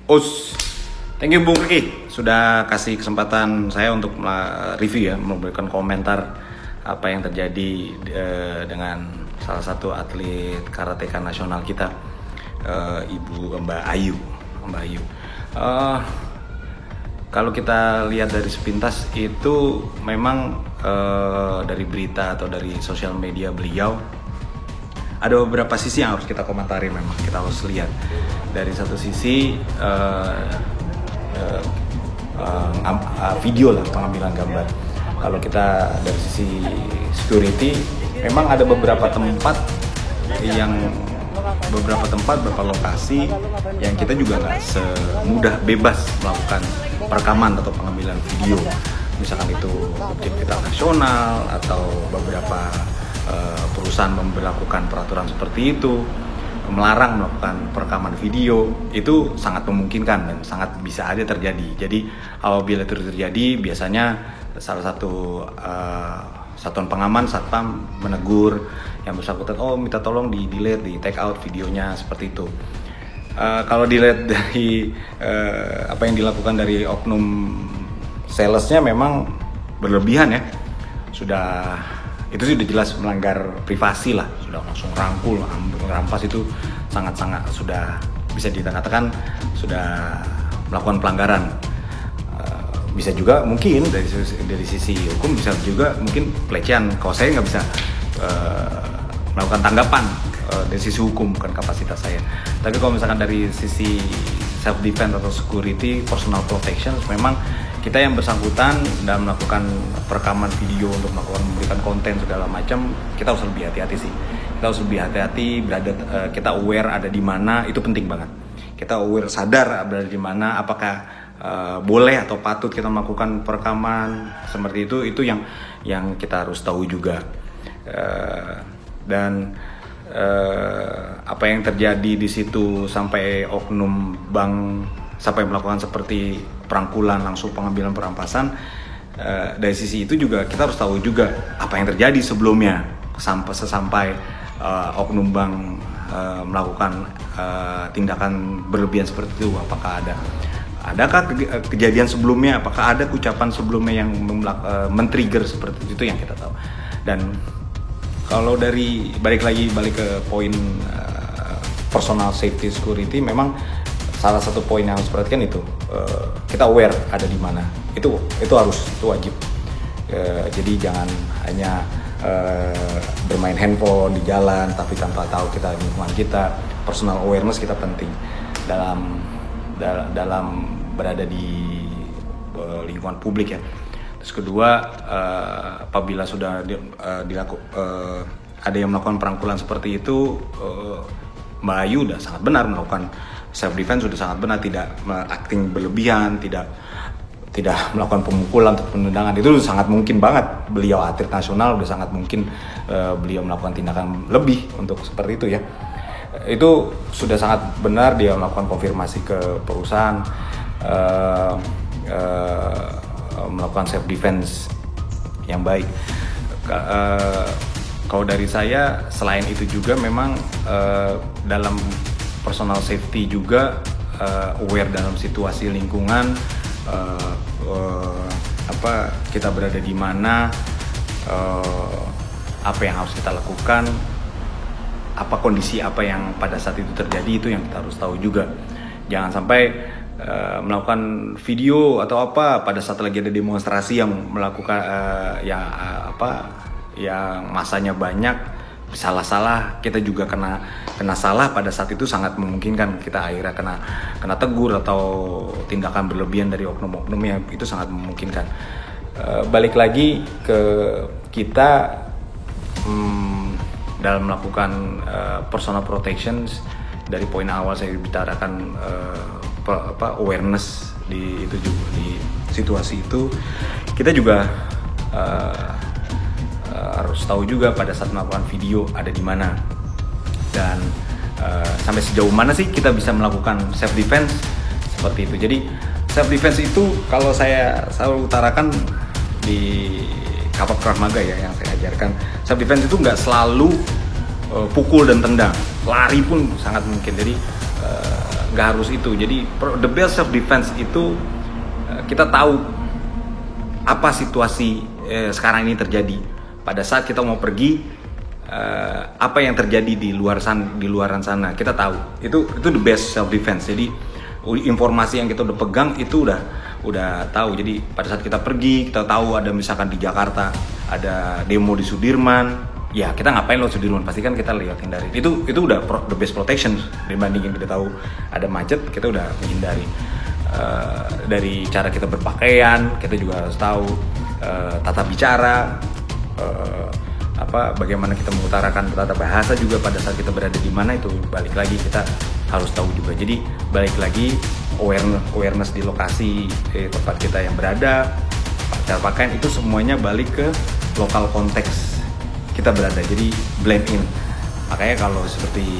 Us, thank you Bung Riki sudah kasih kesempatan saya untuk review ya, memberikan komentar apa yang terjadi dengan salah satu atlet karateka nasional kita, Ibu Mbak Ayu. Kalau kita lihat dari sepintas itu memang dari berita atau dari sosial media beliau ada beberapa sisi yang harus kita komentari. Memang kita harus lihat dari satu sisi video lah, pengambilan gambar. Kalau kita dari sisi security, memang ada beberapa tempat, beberapa lokasi yang kita juga nggak semudah bebas melakukan perekaman atau pengambilan video. Misalkan itu objek vital nasional atau beberapa perusahaan memberlakukan peraturan seperti itu, melarang melakukan perekaman video, itu sangat memungkinkan dan sangat bisa aja terjadi. Jadi apabila itu terjadi, biasanya salah satu satuan pengaman satpam menegur yang bersangkutan, minta tolong di delete, di take out videonya, seperti itu. Kalau dilihat dari apa yang dilakukan dari oknum salesnya memang berlebihan ya. Itu sudah jelas melanggar privasi lah, sudah langsung rangkul, merampas, itu sangat-sangat sudah bisa dikatakan sudah melakukan pelanggaran. Bisa juga mungkin dari sisi hukum bisa juga mungkin pelecehan. Kalau saya nggak bisa melakukan tanggapan dari sisi hukum, bukan kapasitas saya. Tapi kalau misalkan dari sisi self defense atau security, personal protection, memang kita yang bersangkutan dalam melakukan perekaman video untuk memberikan konten segala macam, kita harus lebih hati-hati sih. Kita harus lebih hati-hati, kita aware ada di mana, itu penting banget. Kita aware, sadar berada di mana, apakah boleh atau patut kita melakukan perekaman seperti itu yang kita harus tahu juga. Dan apa yang terjadi di situ sampai oknum bank sampai melakukan seperti perangkulan, langsung pengambilan perampasan, dari sisi itu juga kita harus tahu juga apa yang terjadi sebelumnya sesampai oknum bank melakukan tindakan berlebihan seperti itu. Apakah adakah kejadian sebelumnya, apakah ada ucapan sebelumnya yang men-trigger seperti itu yang kita tahu. Dan kalau balik ke poin personal safety security, memang salah satu poin yang harus perhatikan itu kita aware ada di mana, itu wajib. Jadi jangan hanya bermain handphone di jalan tapi tanpa tahu kita lingkungan kita. Personal awareness kita penting dalam berada di lingkungan publik ya. Terus kedua, apabila sudah ada yang melakukan perangkulan seperti itu, Mbak Ayu udah sangat benar melakukan self defense, sudah sangat benar, tidak acting berlebihan, tidak melakukan pemukulan atau penendangan. Itu sangat mungkin banget, beliau atlet nasional, udah sangat mungkin beliau melakukan tindakan lebih untuk seperti itu ya. Itu sudah sangat benar, dia melakukan konfirmasi ke perusahaan, melakukan self defense yang baik. Kalau dari saya, selain itu juga memang dalam personal safety juga aware dalam situasi lingkungan, kita berada di mana, apa yang harus kita lakukan, apa kondisi apa yang pada saat itu terjadi, itu yang kita harus tahu juga. Jangan sampai melakukan video atau apa pada saat lagi ada demonstrasi yang melakukan yang masanya banyak, salah-salah, kita juga kena salah pada saat itu, sangat memungkinkan kita akhirnya kena tegur atau tindakan berlebihan dari oknum-oknum yang itu sangat memungkinkan. Balik lagi ke kita dalam melakukan personal protections, dari poin awal saya bicarakan awareness di situasi itu, kita juga harus tahu juga pada saat melakukan video ada di mana, dan sampai sejauh mana sih kita bisa melakukan self defense seperti itu. Jadi self defense itu kalau saya selalu utarakan di Kapal Krav Maga ya, yang saya ajarkan, self defense itu nggak selalu pukul dan tendang, lari pun sangat mungkin. Jadi nggak harus itu. Jadi the best self defense itu kita tahu apa situasi sekarang ini terjadi. Pada saat kita mau pergi, apa yang terjadi di luaran sana kita tahu. Itu the best self defense. Jadi informasi yang kita udah pegang itu udah tahu. Jadi pada saat kita pergi, kita tahu ada misalkan di Jakarta ada demo di Sudirman, ya kita ngapain lo Sudirman, pasti kan kita lihat hindari. Itu udah the best protection dibandingin kita tahu ada macet, kita udah menghindari. Dari cara kita berpakaian, kita juga harus tahu tata bicara, bagaimana kita mengutarakan tata bahasa juga pada saat kita berada di mana, itu balik lagi kita harus tahu juga. Jadi balik lagi awareness di lokasi tempat kita yang berada, cara pakaian itu semuanya balik ke lokal konteks kita berada. Jadi blend in. Makanya kalau seperti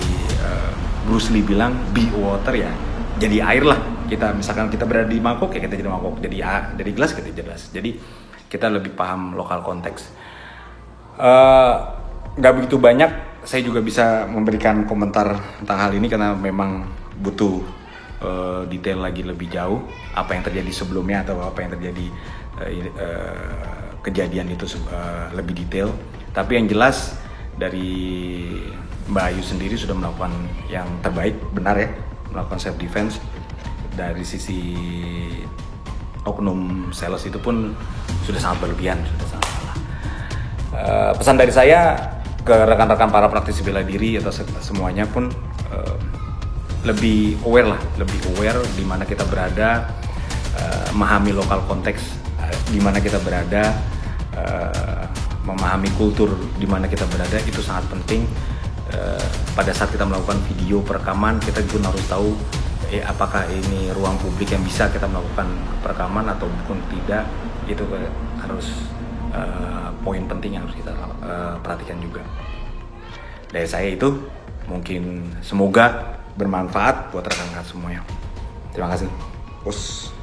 Bruce Lee bilang, be water, ya jadi air lah. Kita misalkan kita berada di mangkok, ya kita jadi mangkok. Jadi dari gelas kita jadi gelas. Jadi kita lebih paham lokal konteks. Gak begitu banyak saya juga bisa memberikan komentar tentang hal ini karena memang butuh detail lagi lebih jauh apa yang terjadi sebelumnya atau apa yang terjadi kejadian itu lebih detail. Tapi yang jelas dari Mbak Ayu sendiri sudah melakukan yang terbaik, benar ya, melakukan self defense. Dari sisi oknum sales itu pun sudah sangat berlebihan, sudah sangat salah. Pesan dari saya ke rekan-rekan para praktisi bela diri atau semuanya pun lebih aware di mana kita berada, memahami lokal konteks di mana kita berada, memahami kultur di mana kita berada, itu sangat penting. Pada saat kita melakukan video perekaman, kita juga harus tahu apakah ini ruang publik yang bisa kita melakukan perekaman atau bukan tidak. Itu harus poin penting yang harus kita perhatikan juga. Dari saya itu mungkin semoga bermanfaat buat rekan-rekan semuanya. Terima kasih. Bos.